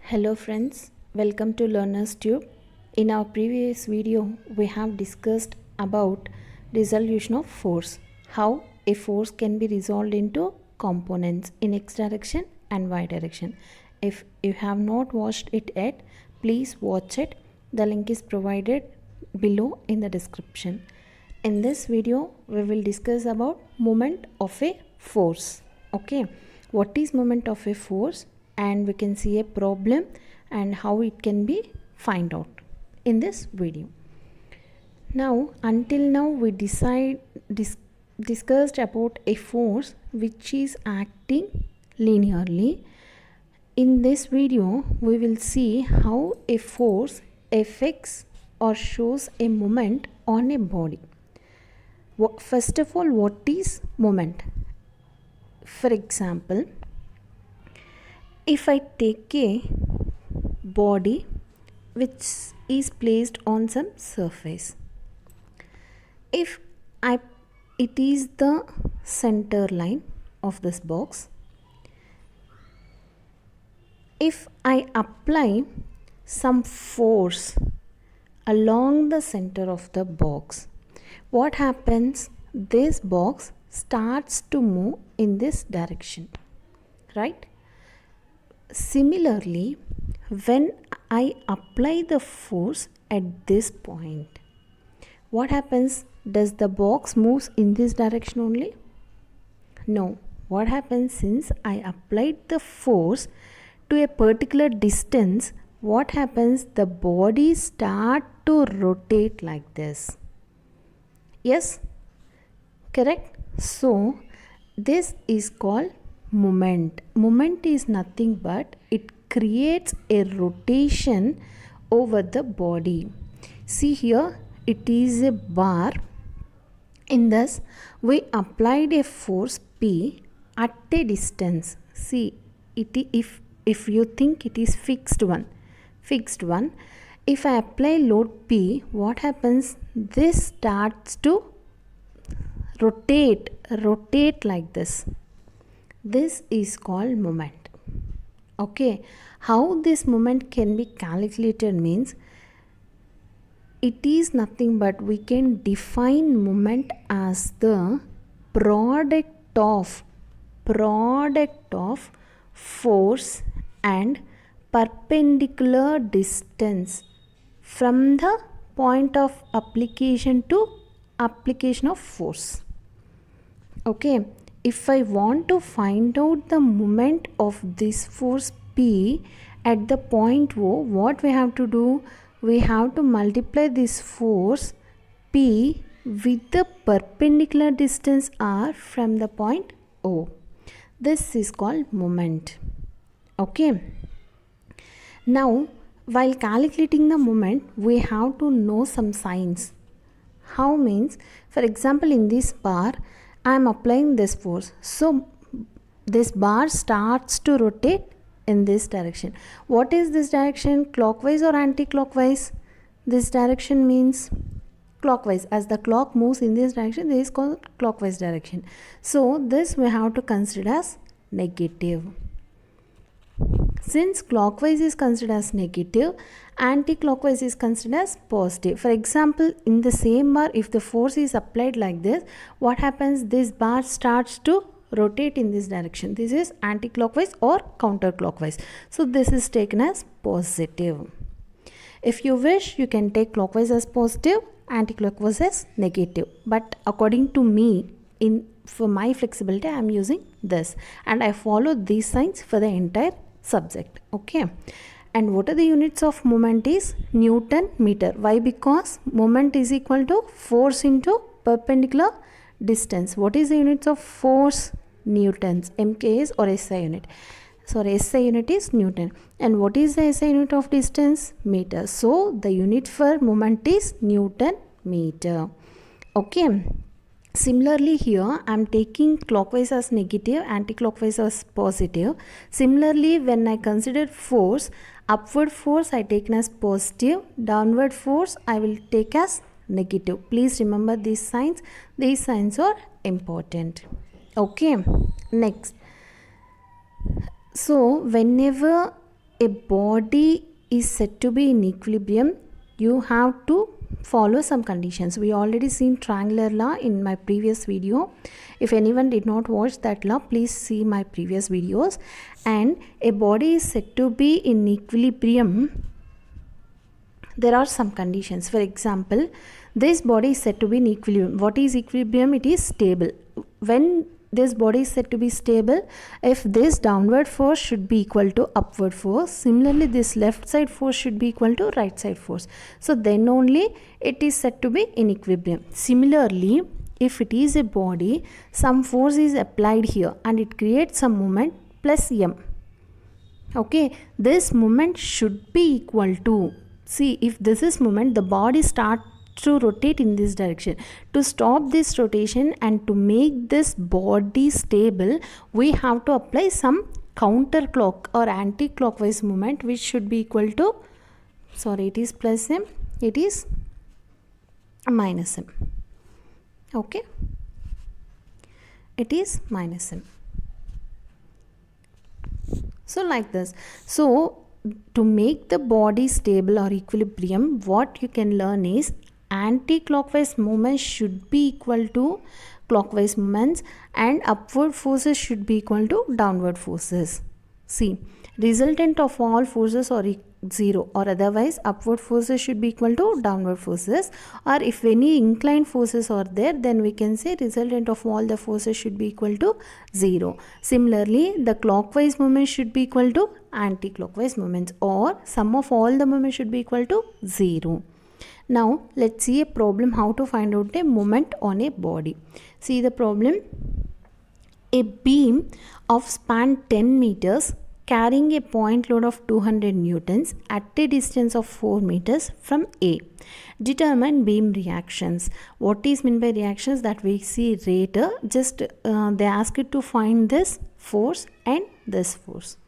Hello friends, welcome to Learners Tube. In our previous video, we have discussed about resolution of force, how a force can be resolved into components in x direction and y direction. If you have not watched it yet, please watch it. The link is provided below in the description. In this video, we will discuss about moment of a force. Okay, what is moment of a force? And we can see a problem and how it can be find out in this video. Now until now we discussed about a force which is acting linearly. In this video we will see how a force affects or shows a moment on a body. First of all, what is moment? For example, if I take a body which is placed on some surface, if it is the center line of this box, if I apply some force along the center of the box, what happens? This box starts to move in this direction, right? Similarly, when I apply the force at this point, what happens? Does the box moves in this direction only? No. What happens? Since I applied the force to a particular distance, what happens? The body start to rotate like this. Yes? Correct? So, this is called moment. Moment is nothing but it creates a rotation over the body. See here, it is a bar. In this, we applied a force P at a distance. See, if you think it is fixed one. If I apply load P, what happens? This starts to rotate like this. This is called moment. Okay, how this moment can be calculated means it is nothing but we can define moment as the product of force and perpendicular distance from the point of application to application of force. Okay, if I want to find out the moment of this force P at the point O, what we have to do? We have to multiply this force P with the perpendicular distance R from the point O. This is called moment. Okay. Now, while calculating the moment, we have to know some signs. How means? For example, in this bar, I am applying this force. So, this bar starts to rotate in this direction. What is this direction? Clockwise or anti-clockwise? This direction means clockwise. As the clock moves in this direction, this is called clockwise direction. So, this we have to consider as negative. Since clockwise is considered as negative, anti-clockwise is considered as positive. For example, in the same bar, if the force is applied like this, what happens? This bar starts to rotate in this direction. This is anti-clockwise or counterclockwise. So, this is taken as positive. If you wish, you can take clockwise as positive, anti-clockwise as negative. But according to me, for my flexibility, I am using this. And I follow these signs for the entire subject. Okay. And what are the units of moment is Newton meter. Why? Because moment is equal to force into perpendicular distance. What is the units of force? Newtons. MK is or SI unit. Sorry, SI unit is Newton. And what is the SI unit of distance? Meter. So, the unit for moment is Newton meter. Okay. Similarly here, I am taking clockwise as negative, anti-clockwise as positive. Similarly, when I consider force, upward force I take as positive, downward force I will take as negative. Please remember these signs. These signs are important. Okay, next. So, whenever a body is said to be in equilibrium, you have to follow some conditions. We already seen triangular law in my previous video. If anyone did not watch that law, please see my previous videos. And a body is said to be in equilibrium, there are some conditions. For example, this body is said to be in equilibrium. What is equilibrium? It is stable. When this body is said to be stable, if this downward force should be equal to upward force, similarly this left side force should be equal to right side force. So then only it is said to be in equilibrium. Similarly, if it is a body, some force is applied here and it creates some moment plus m. Okay, this moment should be equal to, see, if this is moment, the body starts to rotate in this direction. To stop this rotation and to make this body stable, we have to apply some counterclock or anti-clockwise movement, which should be equal to, sorry, it is plus m, it is minus m. Okay, it is minus m. So like this. So to make the body stable or equilibrium, what you can learn is anti-clockwise movements should be equal to clockwise movements and upward forces should be equal to downward forces. See, resultant of all forces are 0, or otherwise upward forces should be equal to downward forces, or if any inclined forces are there, then we can say resultant of all the forces should be equal to 0. Similarly, the clockwise movement should be equal to anti-clockwise movements, or sum of all the moments should be equal to 0. Now let's see a problem how to find out a moment on a body. See the problem. A beam of span 10 meters carrying a point load of 200 newtons at a distance of 4 meters from A. Determine beam reactions. What is meant by reactions? That we see later. Just they ask you to find this force and this force.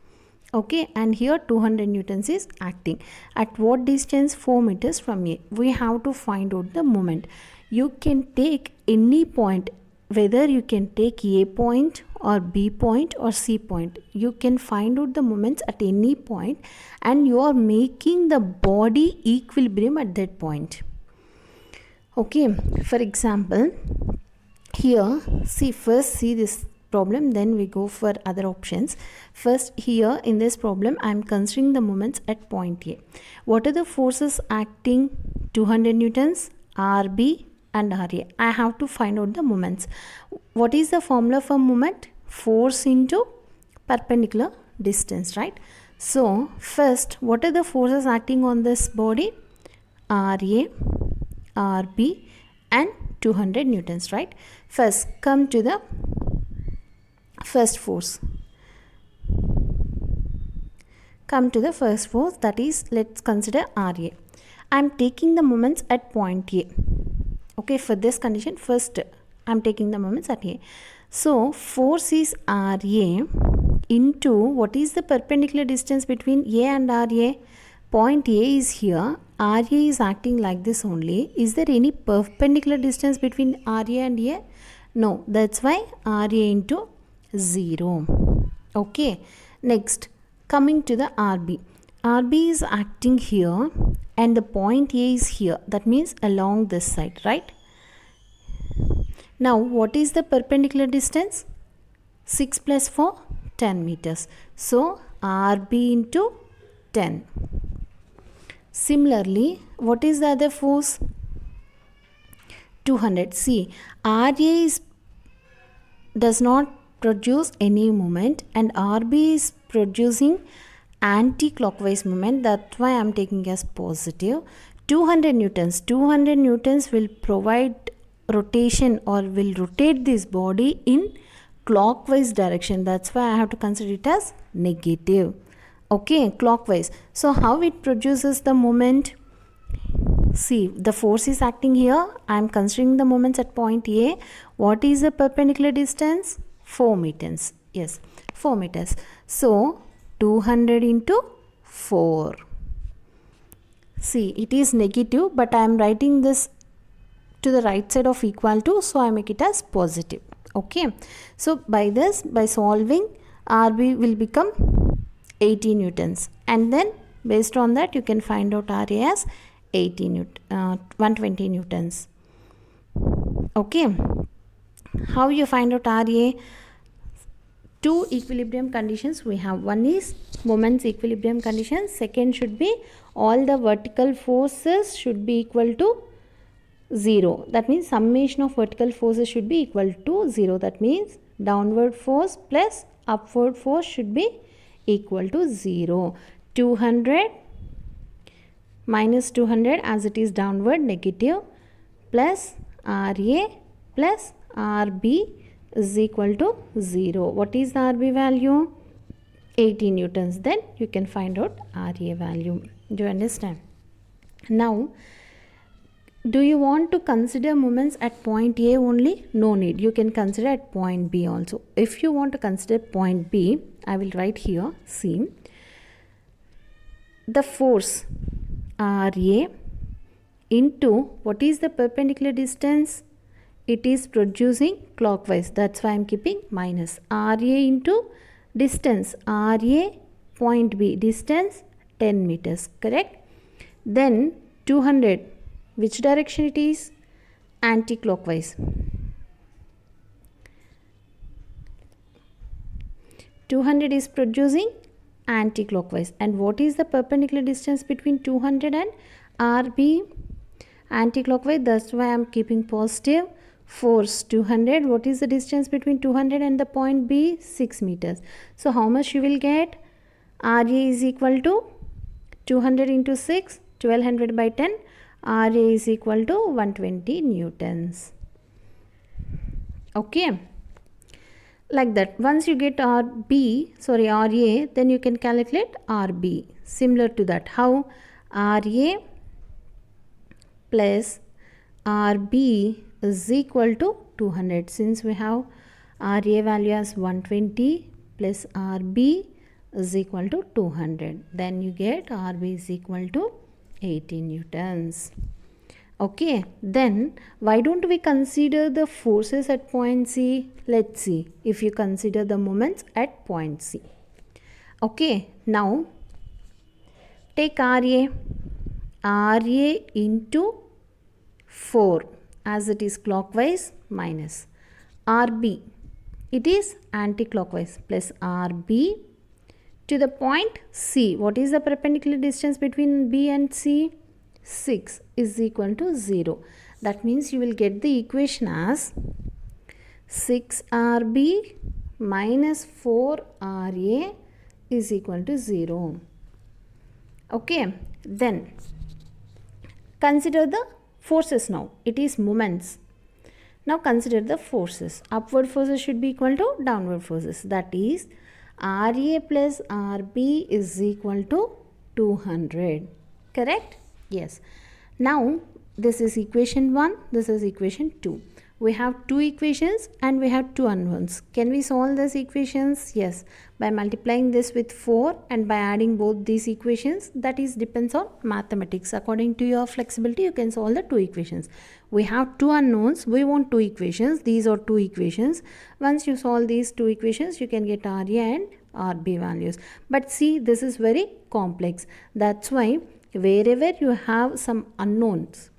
Okay, and here 200 newtons is acting. At what distance? 4 meters from A. We have to find out the moment. You can take any point, whether you can take A point or B point or C point. You can find out the moments at any point and you are making the body equilibrium at that point. Okay, for example, here, see, first see this problem, then we go for other options. First, here in this problem, I am considering the moments at point A. What are the forces acting? 200 newtons, RB and RA. I have to find out the moments. What is the formula for moment? Force into perpendicular distance, right? So first, what are the forces acting on this body? RA, RB and 200 newtons, right? First, come to the first force. Come to the first force, that is, let's consider RA. I am taking the moments at point A. Okay, for this condition, first I am taking the moments at A. So force is RA into, what is the perpendicular distance between A and RA? Point A is here. RA is acting like this only. Is there any perpendicular distance between RA and A? No, that's why RA into 0. Okay, next, coming to the RB. RB is acting here and the point A is here. That means along this side, right? Now, what is the perpendicular distance? 6 plus 4, 10 meters. So, RB into 10. Similarly, what is the other force? 200. See, RA does not produce any moment and RB is producing anti-clockwise moment. That's why I am taking as positive. 200 newtons. 200 newtons will provide rotation or will rotate this body in clockwise direction. That's why I have to consider it as negative. Okay, clockwise. So how it produces the moment? See, the force is acting here. I am considering the moments at point A. What is the perpendicular distance? 4 meters. Yes, 4 meters. So 200 into 4. See, it is negative, but I am writing this to the right side of equal to, so I make it as positive. Okay, so by this, by solving, RB will become 80 newtons, and then based on that you can find out Ra as 120 newtons. Okay, how you find out Ra? Two equilibrium conditions we have. One is moments equilibrium condition, second should be all the vertical forces should be equal to 0. That means summation of vertical forces should be equal to 0. That means downward force plus upward force should be equal to 0. 200 minus 200 as it is downward negative plus Ra plus Rb is equal to 0. What is the Rb value? 80 newtons. Then you can find out Ra value. Do you understand? Now, do you want to consider moments at point A only? No need. You can consider at point B also. If you want to consider point B, I will write here. See, the force Ra into what is the perpendicular distance? It is producing clockwise. That's why I am keeping minus. Ra into distance. Ra point B. Distance 10 meters. Correct? Then 200. Which direction it is? Anti-clockwise. 200 is producing anti-clockwise. And what is the perpendicular distance between 200 and RB? Anti-clockwise. That's why I am keeping positive. Force 200. What is the distance between 200 and the point B? 6 meters. So how much you will get? Ra is equal to 200 into 6, 1200 by 10. Ra is equal to 120 newtons. Okay, like that. Once you get Ra, then you can calculate Rb. Similar to that. How? Ra plus Rb is equal to 200. Since we have Ra value as 120 plus Rb is equal to 200. Then you get Rb is equal to 80 newtons. Okay, then why don't we consider the forces at point C? Let's see if you consider the moments at point C. Okay, now take Ra. Ra into 4 as it is clockwise minus Rb. It is anti-clockwise plus Rb to the point C. What is the perpendicular distance between B and C? 6 is equal to 0. That means you will get the equation as 6Rb minus 4Ra is equal to 0. Okay, then consider the forces now. It is moments. Now consider the forces. Upward forces should be equal to downward forces. That is Ra plus Rb is equal to 200. Correct? Yes. Now this is equation 1. This is equation 2. We have two equations and we have two unknowns. Can we solve these equations? Yes. By multiplying this with 4 and by adding both these equations, that is depends on mathematics. According to your flexibility, you can solve the two equations. We have two unknowns. We want two equations. These are two equations. Once you solve these two equations, you can get Ra and Rb values. But see, this is very complex. That's why wherever you have some unknowns,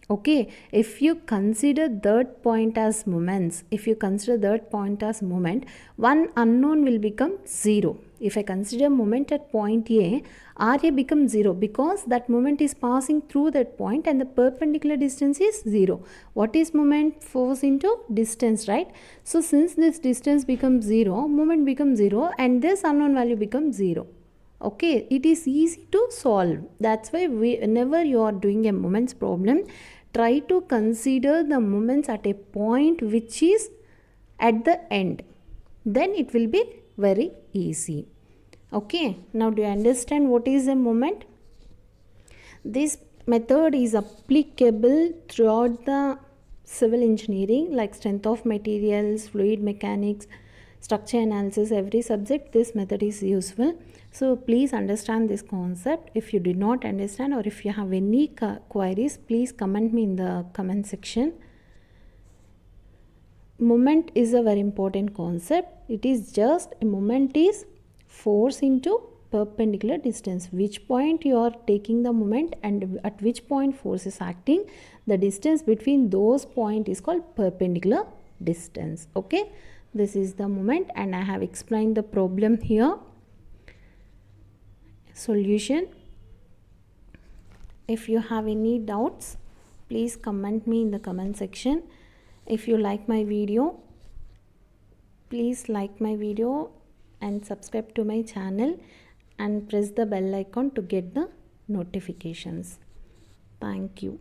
okay, if you consider that point as moments, one unknown will become 0. If I consider moment at point A, Ra becomes 0 because that moment is passing through that point and the perpendicular distance is 0. What is moment? Force into distance, right? So since this distance becomes 0, moment becomes 0 and this unknown value becomes 0. Okay, it is easy to solve. That's why whenever you are doing a moments problem, try to consider the moments at a point which is at the end. Then it will be very easy. Okay, now do you understand what is a moment? This method is applicable throughout the civil engineering, like strength of materials, fluid mechanics, structure analysis, every subject this method is useful. So please understand this concept. If you did not understand or if you have any queries, please comment me in the comment section. Moment is a very important concept. It is just a moment is force into perpendicular distance. Which point you are taking the moment and at which point force is acting, the distance between those points is called perpendicular distance. Okay, this is the moment and I have explained the problem here. Solution. If you have any doubts, please comment me in the comment section. If you like my video, please like my video and subscribe to my channel and press the bell icon to get the notifications. Thank you.